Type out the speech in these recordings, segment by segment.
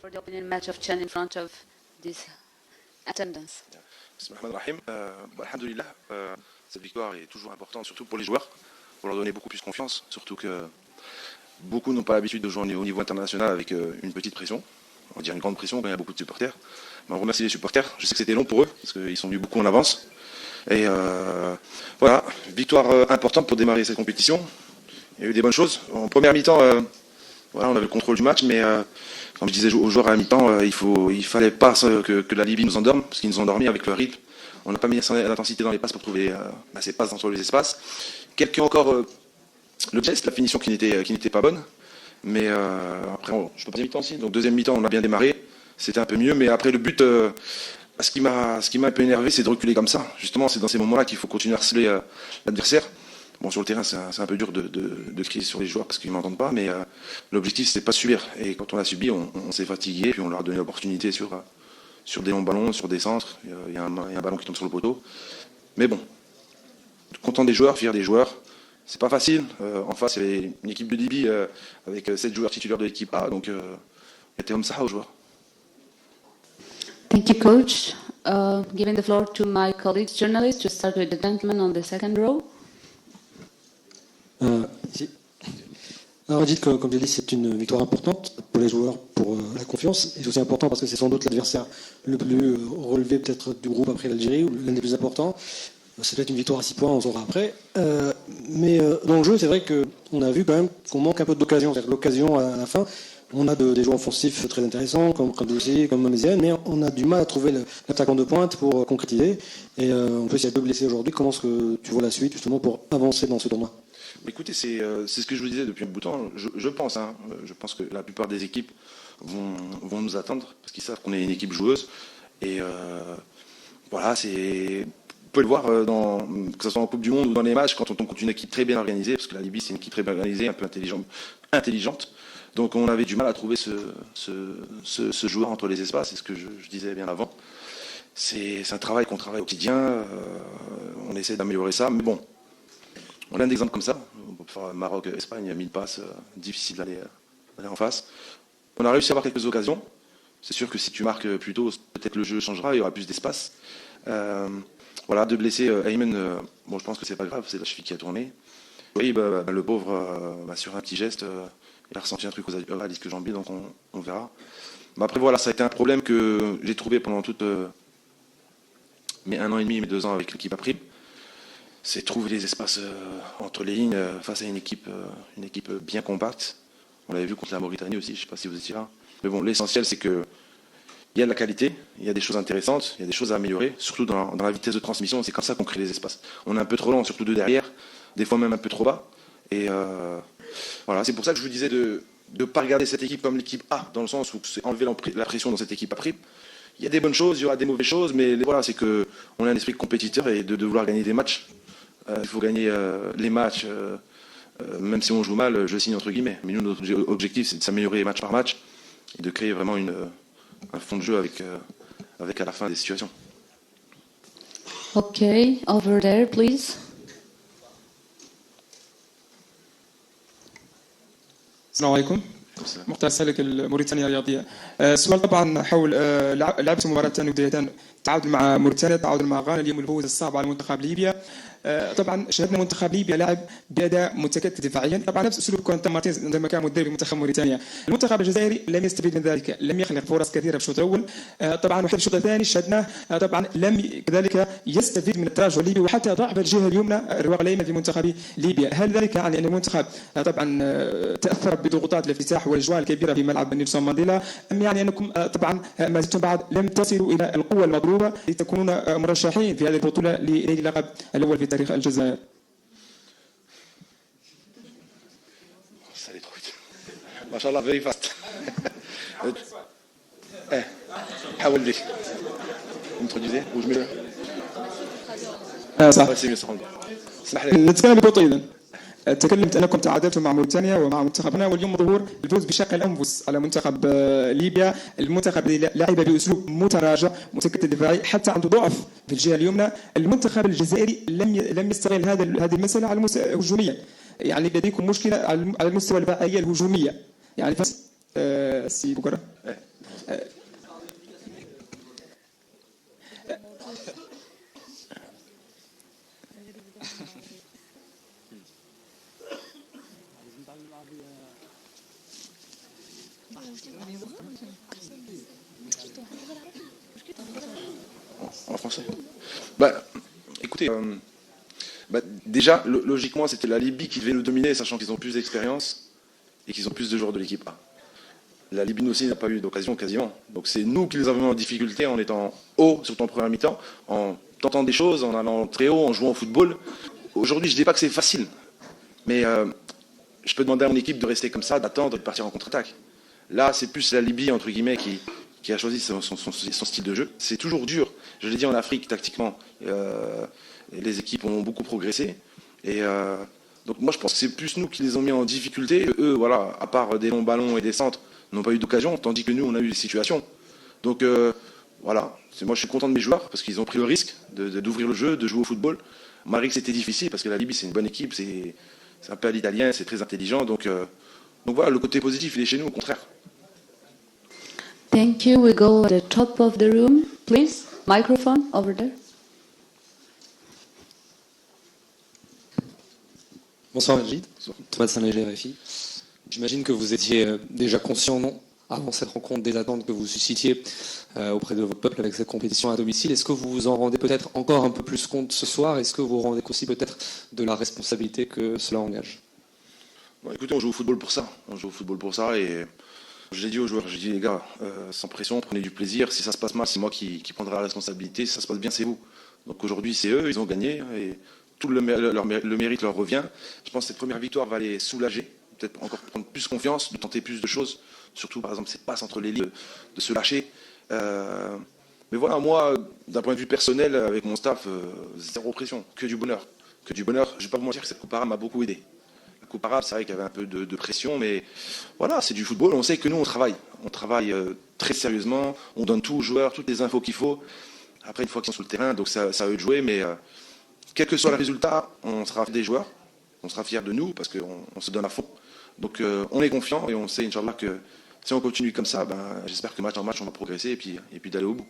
for the opening match of Chan in front of this attendance. Bismillahirrahmanirrahim. Alhamdulillah, cette victoire est toujours importante, surtout pour les joueurs, pour leur donner beaucoup plus confiance, surtout que beaucoup n'ont pas l'habitude de jouer au niveau international avec une petite pression, on va dire une grande pression quand il y a beaucoup de supporters. Mais on remercie les supporters, je sais que c'était long pour eux, parce qu'ils sont venus beaucoup en avance. Et voilà, victoire importante pour démarrer cette compétition. Il y a eu des bonnes choses. En première mi-temps, voilà, on avait le contrôle du match, mais comme je disais aux joueurs à la mi-temps, il fallait pas que la Libye nous endorme, parce qu'ils nous ont endormis avec le rythme. On n'a pas mis l'intensité dans les passes pour trouver ces passes entre les espaces. Quelques encore le geste, la finition qui n'était pas bonne. Mais après, je peux pas dire mi-temps aussi. Donc deuxième mi-temps, on a bien démarré. C'était un peu mieux, mais après le but, ce qui m'a un peu énervé, c'est de reculer comme ça. Justement, c'est dans ces moments-là qu'il faut continuer à harceler l'adversaire. Bon, sur le terrain, c'est un peu dur de crier sur les joueurs parce qu'ils ne m'entendent pas, mais l'objectif, c'est pas subir. Et quand on a subi, on s'est fatigué, puis on leur a donné l'opportunité sur des longs ballons, sur des centres. Il y a un ballon qui tombe sur le poteau. Mais bon, content des joueurs, fier des joueurs. C'est pas facile. En face, il y avait une équipe de Libye avec 7 joueurs titulaires de l'équipe A, donc il était comme ça aux joueurs. Thank you, Coach. Giving the floor to my colleagues journalists to start with the gentleman on the second row. Ici. Alors, Rajid, comme j'ai dit, c'est une victoire importante pour les joueurs, pour la confiance. Et c'est aussi important parce que c'est sans doute l'adversaire le plus relevé peut-être du groupe après l'Algérie, ou l'un des plus importants. C'est peut-être une victoire à 6 points, on saura après. Mais dans le jeu, c'est vrai qu'on a vu quand même qu'on manque un peu d'occasion. C'est-à-dire l'occasion à la fin, on a des joueurs offensifs très intéressants, comme Khandouzi, comme Maméziane, mais on a du mal à trouver l'attaquant de pointe pour concrétiser. Et en plus, il y a 2 blessés aujourd'hui. Comment est-ce que tu vois la suite, justement, pour avancer dans ce tournoi ? Écoutez, c'est ce que je vous disais depuis un bout de temps. Je pense que la plupart des équipes vont nous attendre, parce qu'ils savent qu'on est une équipe joueuse. Et voilà, vous pouvez le voir, que ce soit en Coupe du Monde ou dans les matchs, quand on tombe contre une équipe très bien organisée, parce que la Libye, c'est une équipe très bien organisée, un peu intelligente. Donc on avait du mal à trouver ce joueur entre les espaces, c'est ce que je disais bien avant. C'est un travail qu'on travaille au quotidien, on essaie d'améliorer ça, mais bon, on a un exemple comme ça, on peut faire Maroc, Espagne, 1000 passes, difficile d'aller en face. On a réussi à avoir quelques occasions, c'est sûr que si tu marques plus tôt, peut-être le jeu changera, il y aura plus d'espace. Voilà, 2 blessés, Ayman, bon je pense que c'est pas grave, c'est la cheville qui a tourné. Oui, le pauvre, sur un petit geste, il a ressenti un truc aux disques jambiers, donc on verra. Mais après voilà, ça a été un problème que j'ai trouvé pendant toutes mes 1 an et demi, mes 2 ans avec l'équipe April. C'est trouver les espaces entre les lignes face à une équipe bien compacte. On l'avait vu contre la Mauritanie aussi, je ne sais pas si vous étiez là. Mais bon, l'essentiel c'est que il y a de la qualité, il y a des choses intéressantes, il y a des choses à améliorer, surtout dans la vitesse de transmission, c'est comme ça qu'on crée les espaces. On est un peu trop lent, surtout de derrière, des fois même un peu trop bas. Et voilà, c'est pour ça que je vous disais de ne pas regarder cette équipe comme l'équipe A, dans le sens où c'est enlever la pression dans cette équipe après. Il y a des bonnes choses, il y aura des mauvaises choses, mais voilà, c'est qu'on a un esprit de compétiteur et de vouloir gagner des matchs. Il faut gagner les matchs, même si on joue mal, je signe entre guillemets. Mais nous, notre objectif, c'est de s'améliorer match par match et de créer vraiment un fond de jeu avec à la fin des situations. Okay, over there, please. السلام عليكم. مختار سالك الموريتانيا الرياضيه. السؤال طبعا حول لعبت مباراتان وديتان، تعادل مع موريتانيا، تعادل مع غانا، اليوم الفوز الصعب على منتخب ليبيا. طبعا شاهدنا منتخب ليبيا لاعب باداء متكتل دفاعيا، طبعا نفس اسلوب كونتا مارتينز عندما كان مدرب منتخب موريتانيا. المنتخب الجزائري لم يستفيد من ذلك، لم يخلق فرص كثيره في الشوط الاول، طبعا وحتى الشوط الثاني شاهدناه طبعا لم كذلك يستفيد من التراجع الليبي، وحتى ضعف الجهه اليمنى الرواق الايمن لمنتخب ليبيا. هل ذلك يعني ان المنتخب طبعا تاثر بضغوطات الافتتاح والاجواء الكبيره في ملعب نيلسون مانديلا، ام يعني انكم طبعا ما زلتم بعد لم تصلوا الى القوه المطلوبه لتكونون مرشحين في هذه البطوله لنيل اللقب الاول في تاريخ الجزائر؟ ما شاء الله very fast. حاول ديك introduisez ou je mets le صح. اسمح لي. نتكلم ببطء اذا. تكلمت انكم تعادلتم مع موريتانيا ومع منتخبنا، واليوم ظهور الفوز بشق الانفس على منتخب ليبيا. المنتخب لعب باسلوب متراجع متكتل دفاعي، حتى عنده ضعف في الجهه اليمنى. المنتخب الجزائري لم يستغل هذه المساله على هجوميا، يعني لديكم مشكله على المستوى الفاعليه الهجوميه. يعني سي بكره En français. Bah, écoutez, déjà, logiquement, c'était la Libye qui devait nous dominer, sachant qu'ils ont plus d'expérience et qu'ils ont plus de joueurs de l'équipe A. La Libye aussi n'a pas eu d'occasion quasiment. Donc c'est nous qui les avons mis en difficulté en étant haut, surtout en première mi-temps, en tentant des choses, en allant très haut, en jouant au football. Aujourd'hui, je ne dis pas que c'est facile, mais je peux demander à mon équipe de rester comme ça, d'attendre, de partir en contre-attaque. Là, c'est plus la Libye, entre guillemets, qui a choisi son style de jeu. C'est toujours dur. Je l'ai dit, en Afrique, tactiquement, les équipes ont beaucoup progressé. Et donc moi, je pense que c'est plus nous qui les ont mis en difficulté. Eux, voilà, à part des longs ballons et des centres, n'ont pas eu d'occasion, tandis que nous, on a eu des situations. Donc voilà, moi je suis content de mes joueurs, parce qu'ils ont pris le risque d'ouvrir le jeu, de jouer au football. Malgré que c'était difficile, parce que la Libye, c'est une bonne équipe, c'est un peu à l'italien, c'est très intelligent. Donc voilà, le côté positif, il est chez nous, au contraire. Thank you. We go at the top of the room, please. Microphone over there. Bonsoir Majid, Thomas Saint-Léger, RFI. J'imagine que vous étiez déjà conscient, non, avant cette rencontre, des attentes que vous suscitiez auprès de votre peuple avec cette compétition à domicile. Est-ce que vous vous en rendez peut-être encore un peu plus compte ce soir? Est-ce que vous vous rendez aussi peut-être de la responsabilité que cela engage? Bon, écoutez, on joue au football pour ça. On joue au football pour ça et je l'ai dit aux joueurs, j'ai dit les gars, sans pression, prenez du plaisir. Si ça se passe mal, c'est moi qui prendrai la responsabilité. Si ça se passe bien, c'est vous. Donc aujourd'hui, c'est eux, ils ont gagné et tout le mérite leur revient. Je pense que cette première victoire va les soulager, peut-être encore prendre plus confiance, de tenter plus de choses. Surtout, par exemple, cette passe entre les lignes, de se lâcher. Mais voilà, moi, d'un point de vue personnel, avec mon staff, zéro pression, que du bonheur. Que du bonheur. Je ne vais pas vous mentir que cette Coupe arabe m'a beaucoup aidé. La Coupe arabe, c'est vrai qu'il y avait un peu de pression, mais voilà, c'est du football. On sait que nous, on travaille. On travaille très sérieusement. On donne tout aux joueurs, toutes les infos qu'il faut. Après, une fois qu'ils sont sur le terrain, donc ça à eux de jouer, mais quel que soit le résultat, on sera fiers des joueurs. On sera fiers de nous parce qu'on se donne à fond. Donc on est confiant et on sait, Inch'Allah, que si on continue comme ça, j'espère que match en match, on va progresser et puis d'aller au bout.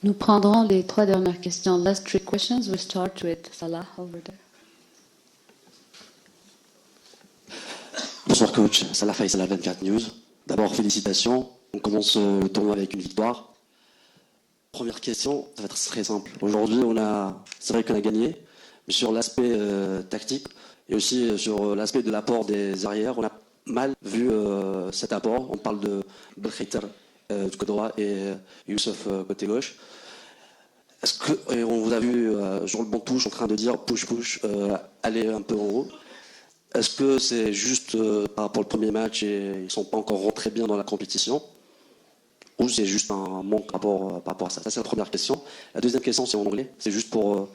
Nous prendrons les 3 dernières questions. Last 3 questions. We start with Salah over there. Bonsoir coach, Salah Faisal à 24 News. D'abord félicitations, on commence le tournoi avec une victoire. Première question, ça va être très simple. Aujourd'hui, c'est vrai qu'on a gagné, mais sur l'aspect tactique et aussi sur l'aspect de l'apport des arrières, on a mal vu cet apport. On parle de Belkhiter du côté droit et Youssef côté gauche. Et on vous a vu sur le banc de touche en train de dire push, aller un peu en haut. Est-ce que c'est juste par rapport au premier match et ils ne sont pas encore rentrés bien dans la compétition? Ou c'est juste un manque par rapport à ça? Ça, c'est la première question. La deuxième question, c'est en anglais. C'est juste pour...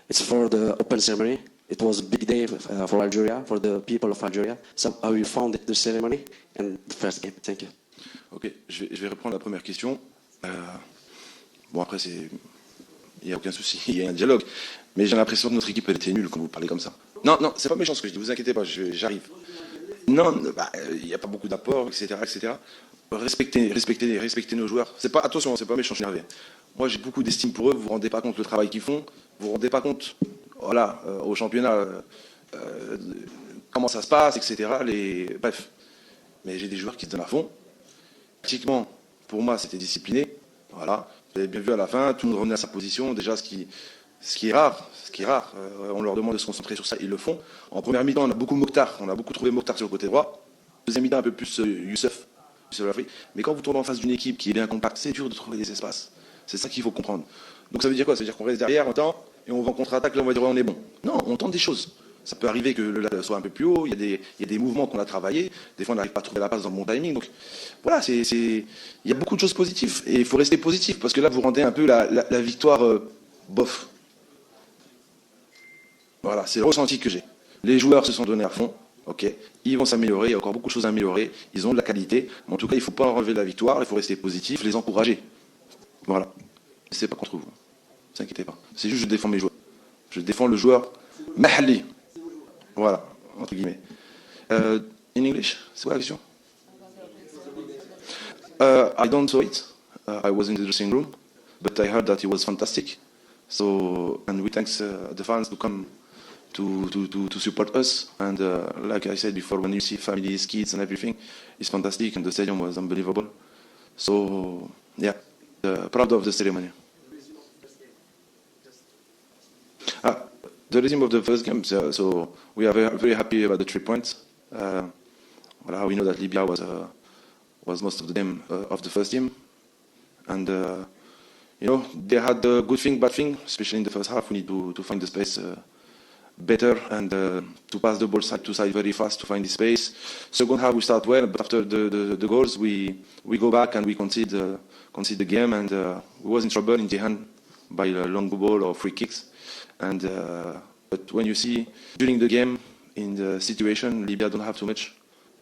it's for the open ceremony. It was a big day for Algeria, for the people of Algeria. So how you found the ceremony and the first game? Thank you. Ok, je vais reprendre la première question. Bon, après, il n'y a aucun souci, il y a un dialogue. Mais j'ai l'impression que notre équipe, elle était nulle quand vous parlez comme ça. Non, c'est pas méchant ce que je dis, vous inquiétez pas, j'arrive. Non, il n'y a pas beaucoup d'apports, etc., etc. Respectez nos joueurs. Attention, c'est pas méchant, je suis énervé. Moi, j'ai beaucoup d'estime pour eux, vous vous rendez pas compte le travail qu'ils font, vous vous rendez pas compte, voilà, au championnat, comment ça se passe, etc. Bref. Mais j'ai des joueurs qui se donnent à fond. Pratiquement, pour moi, c'était discipliné. Voilà. Vous avez bien vu à la fin, tout le monde revenait à sa position. Déjà, ce qui est rare. On leur demande de se concentrer sur ça, ils le font. En première mi-temps, on a beaucoup trouvé Mokhtar sur le côté droit. Deuxième mi-temps, un peu plus Youssef. Mais quand vous tournez en face d'une équipe qui est bien compacte, c'est dur de trouver des espaces. C'est ça qu'il faut comprendre. Donc ça veut dire quoi? Ça veut dire qu'on reste derrière, on tente, et on va en contre-attaque, là on va dire ouais, on est bon. Non, on tente des choses. Ça peut arriver que le lac soit un peu plus haut, il y a des mouvements qu'on a travaillés, des fois on n'arrive pas à trouver la passe dans le bon timing. Donc voilà, il y a beaucoup de choses positives, et il faut rester positif, parce que là vous rendez un peu la victoire bof. Voilà, c'est le ressenti que j'ai. Les joueurs se sont donnés à fond. Ok, ils vont s'améliorer, il y a encore beaucoup de choses à améliorer, ils ont de la qualité, mais en tout cas il ne faut pas enlever la victoire, il faut rester positif, les encourager. Voilà, c'est pas contre vous, ne vous inquiétez pas, c'est juste que je défends mes joueurs. Je défends le joueur mahali. Voilà, entre guillemets. In English, c'est quoi la question? I don't saw it, I was in the dressing room, but I heard that it was fantastic, and we thanks the fans to come to support us. And like I said before, when you see families, kids, and everything, it's fantastic, and the stadium was unbelievable. So yeah, proud of the ceremony. The resume of the first game, so we are very, very happy about the 3 points. Well, we know that Libya was most of the game of the first team, and they had good thing, bad thing, especially in the first half. We need to find the space better and to pass the ball side to side very fast to find the space. Second half we start well, but after the goals we go back and we concede the game, and we was in trouble in the hand by a long ball or free kicks. And but when you see during the game in the situation, Libya don't have too much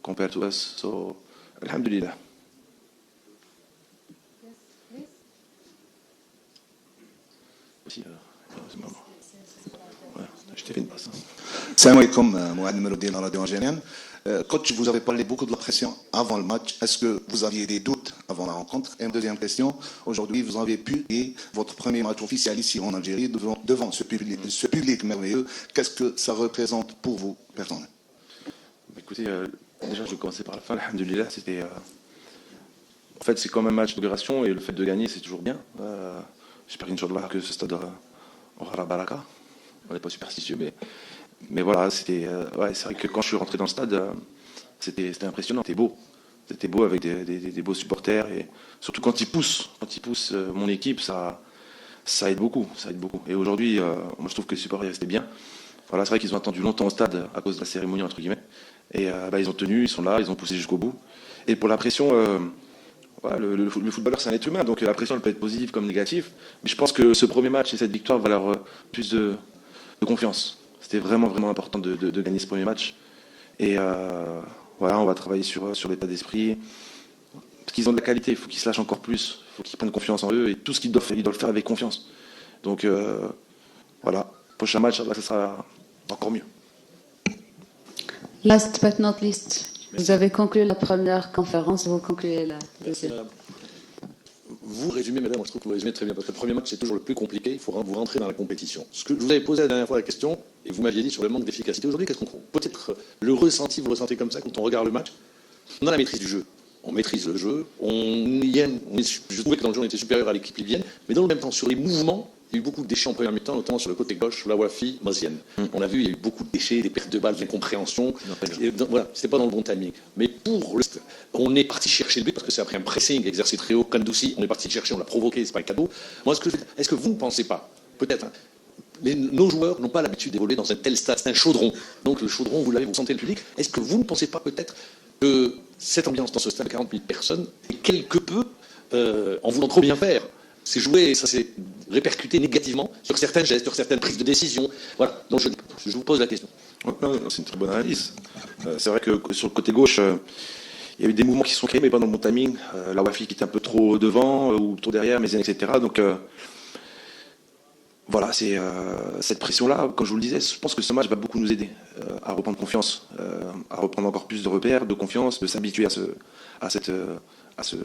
compared to us. So alhamdulillah. Je t'ai fait une passe. Salam alaikum, Mohamed Meloudine, Radio Algérienne. Coach, vous avez parlé beaucoup de la pression avant le match. Est-ce que vous aviez des doutes avant la rencontre? Et une deuxième question, aujourd'hui, vous avez pu gagner votre premier match officiel ici en Algérie devant ce public merveilleux. Qu'est-ce que ça représente pour vous, personnellement? Écoutez, déjà, je vais commencer par la fin. Alhamdulillah, c'était... En fait, c'est comme un match d'opération, et le fait de gagner, c'est toujours bien. J'espère qu'Inch'Allah que ce stade aura la baraka. On n'est pas superstitieux, mais voilà, c'était, c'est vrai que quand je suis rentré dans le stade, c'était impressionnant, c'était beau avec des beaux supporters, et surtout quand ils poussent mon équipe, ça aide beaucoup, Et aujourd'hui, moi je trouve que les supporters restaient bien. Voilà, c'est vrai qu'ils ont attendu longtemps au stade à cause de la cérémonie entre guillemets, et ils ont tenu, ils sont là, ils ont poussé jusqu'au bout. Et pour la pression, voilà, le footballeur c'est un être humain, donc la pression elle peut être positive comme négative, mais je pense que ce premier match et cette victoire va leur plus de confiance. C'était vraiment, vraiment important de gagner ce premier match. Et voilà, on va travailler sur l'état d'esprit. Parce qu'ils ont de la qualité, il faut qu'ils se lâchent encore plus, il faut qu'ils prennent confiance en eux, et tout ce qu'ils doivent faire, ils doivent le faire avec confiance. Donc voilà, prochain match, ça sera encore mieux. Last but not least, vous avez conclu la première conférence, vous concluez la deuxième. Vous résumez, madame, moi je trouve que vous résumez très bien, parce que le premier match c'est toujours le plus compliqué, il faut vous rentrer dans la compétition. Ce que je vous avais posé la dernière fois la question, et vous m'aviez dit sur le manque d'efficacité, aujourd'hui qu'est-ce qu'on trouve? Peut-être le ressenti, vous ressentez comme ça quand on regarde le match, on a la maîtrise du jeu, on maîtrise le jeu, je trouvais que dans le jeu on était supérieur à l'équipe libyenne, mais dans le même temps sur les mouvements, il y a eu beaucoup de déchets en première mi-temps, notamment sur le côté gauche, la Wafi, Mazienne. On a vu, il y a eu beaucoup de déchets, des pertes de balles, des incompréhensions. Voilà, c'était pas dans le bon timing. Mais on est parti chercher le but parce que c'est après un pressing exercé très haut. Kandoussi, on est parti chercher, on l'a provoqué, c'est pas un cadeau. Moi, est-ce que vous ne pensez pas, peut-être, nos joueurs n'ont pas l'habitude d'évoluer dans un tel stade, c'est un chaudron. Donc le chaudron, vous sentez le public. Est-ce que vous ne pensez pas peut-être que cette ambiance dans ce stade de 40 000 personnes est quelque peu, en voulant trop bien faire, c'est joué, ça s'est répercuté négativement sur certains gestes, sur certaines prises de décision. Voilà, donc je vous pose la question. C'est une très bonne analyse. C'est vrai que sur le côté gauche, il y a eu des mouvements qui se sont créés, mais pas dans le bon timing. La Wafi qui était un peu trop devant ou trop derrière, Méziane, etc. Donc voilà, c'est cette pression-là, comme je vous le disais, je pense que ce match va beaucoup nous aider à reprendre confiance, à reprendre encore plus de repères, de confiance, de s'habituer à ce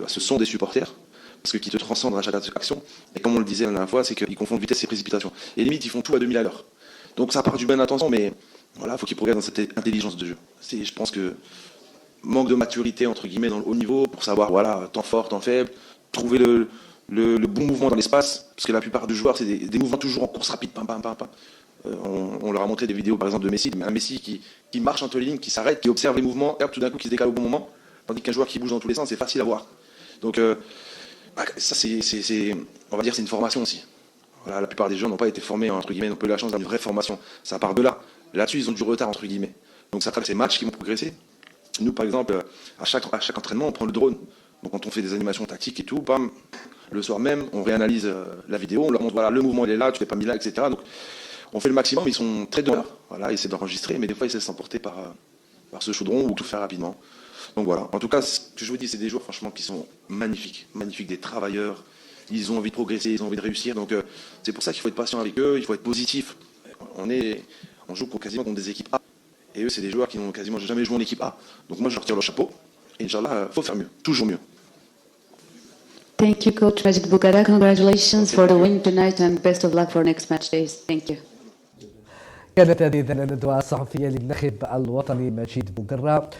son des supporters. Parce que qui te transcendent à chaque action. Et comme on le disait la dernière fois, c'est qu'ils confondent vitesse et précipitation. Et limite, ils font tout à 2000 à l'heure. Donc ça part du bon intention, mais voilà, il faut qu'ils progressent dans cette intelligence de jeu. Je pense que manque de maturité, entre guillemets, dans le haut niveau, pour savoir, voilà, temps fort, temps faible, trouver le bon mouvement dans l'espace, parce que la plupart des joueurs, c'est des mouvements toujours en course rapide, pam, pam, pam, pam. On leur a montré des vidéos, par exemple, de Messi, un Messi qui marche entre les lignes, qui s'arrête, qui observe les mouvements, et hop, tout d'un coup, qui se décale au bon moment, tandis qu'un joueur qui bouge dans tous les sens, c'est facile à voir. Donc ça, on va dire, c'est une formation aussi. Voilà, la plupart des gens n'ont pas été formés, entre guillemets, n'ont pas eu la chance d'avoir une vraie formation. Ça part de là. Là-dessus, ils ont du retard, entre guillemets. Donc, ça traite ces matchs qui vont progresser. Nous, par exemple, à chaque entraînement, on prend le drone. Donc, quand on fait des animations tactiques et tout, bam, le soir même, on réanalyse la vidéo, on leur montre, voilà, le mouvement, il est là, tu l'as pas mis là, etc. Donc, on fait le maximum, ils sont très donneurs. Voilà, ils essaient d'enregistrer, mais des fois, ils essaient de s'emporter par ce chaudron ou tout faire rapidement. Donc voilà, en tout cas, ce que je vous dis, c'est des joueurs franchement qui sont magnifiques, des travailleurs, ils ont envie de progresser, ils ont envie de réussir, donc c'est pour ça qu'il faut être patient avec eux, il faut être positif. On joue quasiment contre des équipes A, et eux c'est des joueurs qui n'ont quasiment jamais joué en équipe A. Donc moi je leur tire le chapeau, et Inch'Allah, il faut faire mieux, toujours mieux. Thank you, Coach Majid Boukara. Congratulations for the win tonight and best of luck for next match days. Thank you. كانت هذه الندوة الصحفية للناخب الوطني مجيد بوقرة.